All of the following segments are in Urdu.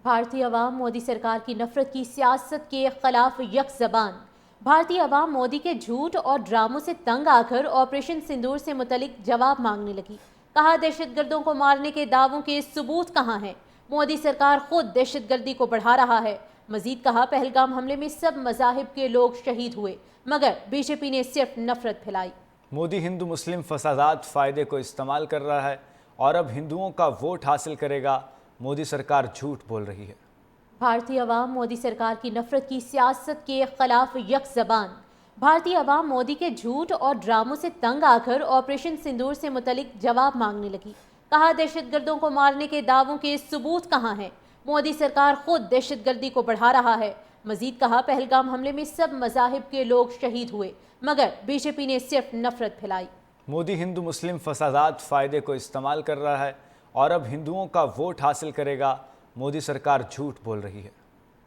بھارتی عوام مودی سرکار کی نفرت کی سیاست کے خلاف یک زبان۔ بھارتی عوام مودی کے جھوٹ اور ڈراموں سے تنگ آ کر آپریشن سندور سے متعلق جواب مانگنے لگی۔ کہا دہشت گردوں کو مارنے کے دعووں کے ثبوت کہاں ہیں؟ مودی سرکار خود دہشت گردی کو بڑھا رہا ہے۔ مزید کہا پہلگام حملے میں سب مذاہب کے لوگ شہید ہوئے مگر بی جے پی نے صرف نفرت پھیلائی۔ مودی ہندو مسلم فسادات فائدے کو استعمال کر رہا ہے اور اب ہندوؤں کا ووٹ حاصل کرے گا۔ مودی سرکار جھوٹ بول رہی ہے۔ بھارتی عوام مودی سرکار کی نفرت کی سیاست کے خلاف یک زبان۔ بھارتی عوام مودی کے جھوٹ اور ڈراموں سے تنگ آ کر آپریشن سندور سے متعلق جواب مانگنے لگی۔ کہا دہشت گردوں کو مارنے کے دعووں کے ثبوت کہاں ہیں؟ مودی سرکار خود دہشت گردی کو بڑھا رہا ہے۔ مزید کہا پہلگام حملے میں سب مذاہب کے لوگ شہید ہوئے مگر بی جے پی نے صرف نفرت پھیلائی۔ مودی ہندو مسلم فسادات فائدے کو استعمال کر رہا ہے اور اب ہندوؤں کا ووٹ حاصل کرے گا۔ مودی سرکار جھوٹ بول رہی ہے۔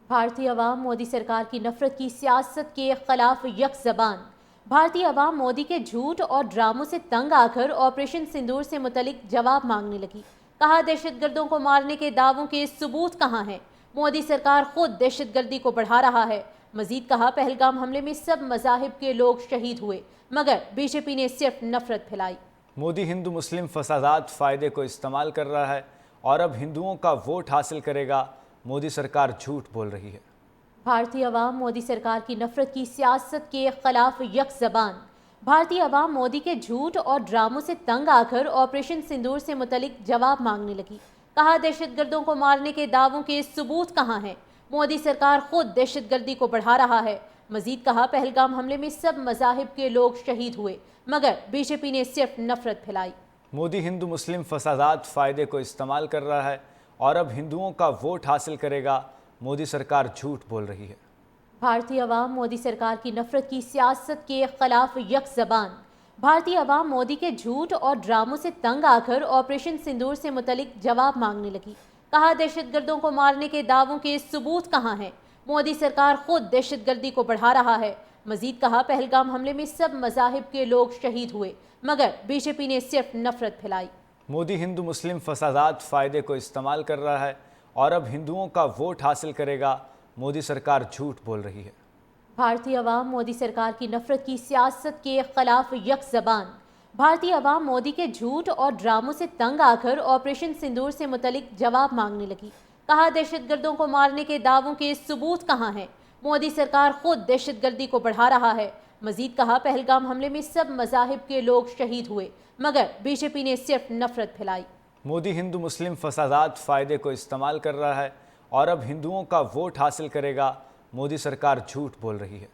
بھارتی عوام مودی سرکار کی نفرت کی سیاست کے خلاف یک زبان۔ بھارتی عوام مودی کے جھوٹ اور ڈراموں سے تنگ آ کر آپریشن سندور سے متعلق جواب مانگنے لگی۔ کہا دہشت گردوں کو مارنے کے دعووں کے ثبوت کہاں ہیں؟ مودی سرکار خود دہشت گردی کو بڑھا رہا ہے۔ مزید کہا پہلگام حملے میں سب مذاہب کے لوگ شہید ہوئے مگر بی جے پی نے صرف نفرت پھیلائی۔ مودی ہندو مسلم فسادات فائدے کو استعمال کر رہا ہے اور اب ہندوؤں کا ووٹ حاصل کرے گا۔ مودی سرکار جھوٹ بول رہی ہے۔ بھارتی عوام مودی سرکار کی نفرت کی سیاست کے خلاف یک زبان۔ بھارتی عوام مودی کے جھوٹ اور ڈراموں سے تنگ آ کر آپریشن سندور سے متعلق جواب مانگنے لگی۔ کہا دہشت گردوں کو مارنے کے دعووں کے ثبوت کہاں ہیں؟ مودی سرکار خود دہشت گردی کو بڑھا رہا ہے۔ مزید کہا پہلگام حملے میں سب مذاہب کے لوگ شہید ہوئے مگر بی جے پی نے صرف نفرت پھیلائی۔ مودی ہندو مسلم فسادات فائدے کو استعمال کر رہا ہے اور اب ہندوؤں کا ووٹ حاصل کرے گا۔ مودی سرکار جھوٹ بول رہی ہے۔ بھارتی عوام مودی سرکار کی نفرت کی سیاست کے خلاف یک زبان۔ بھارتی عوام مودی کے جھوٹ اور ڈراموں سے تنگ آ کر آپریشن سندور سے متعلق جواب مانگنے لگی۔ کہا دہشت گردوں کو مارنے کے دعووں کے ثبوت کہاں ہیں؟ مودی سرکار خود دہشت گردی کو بڑھا رہا ہے۔ مزید کہا پہلگام حملے میں سب مذاہب کے لوگ شہید ہوئے مگر بی جے پی نے صرف نفرت پھیلائی۔ مودی ہندو مسلم فسادات فائدے کو استعمال کر رہا ہے اور اب ہندوؤں کا ووٹ حاصل کرے گا۔ مودی سرکار جھوٹ بول رہی ہے۔ بھارتی عوام مودی سرکار کی نفرت کی سیاست کے خلاف یک زبان۔ بھارتی عوام مودی کے جھوٹ اور ڈراموں سے تنگ آ کر آپریشن سندور سے متعلق جواب مانگنے لگی۔ کہا دہشت گردوں کو مارنے کے دعووں کے ثبوت کہاں ہیں؟ مودی سرکار خود دہشت گردی کو بڑھا رہا ہے۔ مزید کہا پہلگام حملے میں سب مذاہب کے لوگ شہید ہوئے مگر بی جے پی نے صرف نفرت پھیلائی۔ مودی ہندو مسلم فسادات فائدے کو استعمال کر رہا ہے اور اب ہندوؤں کا ووٹ حاصل کرے گا۔ مودی سرکار جھوٹ بول رہی ہے۔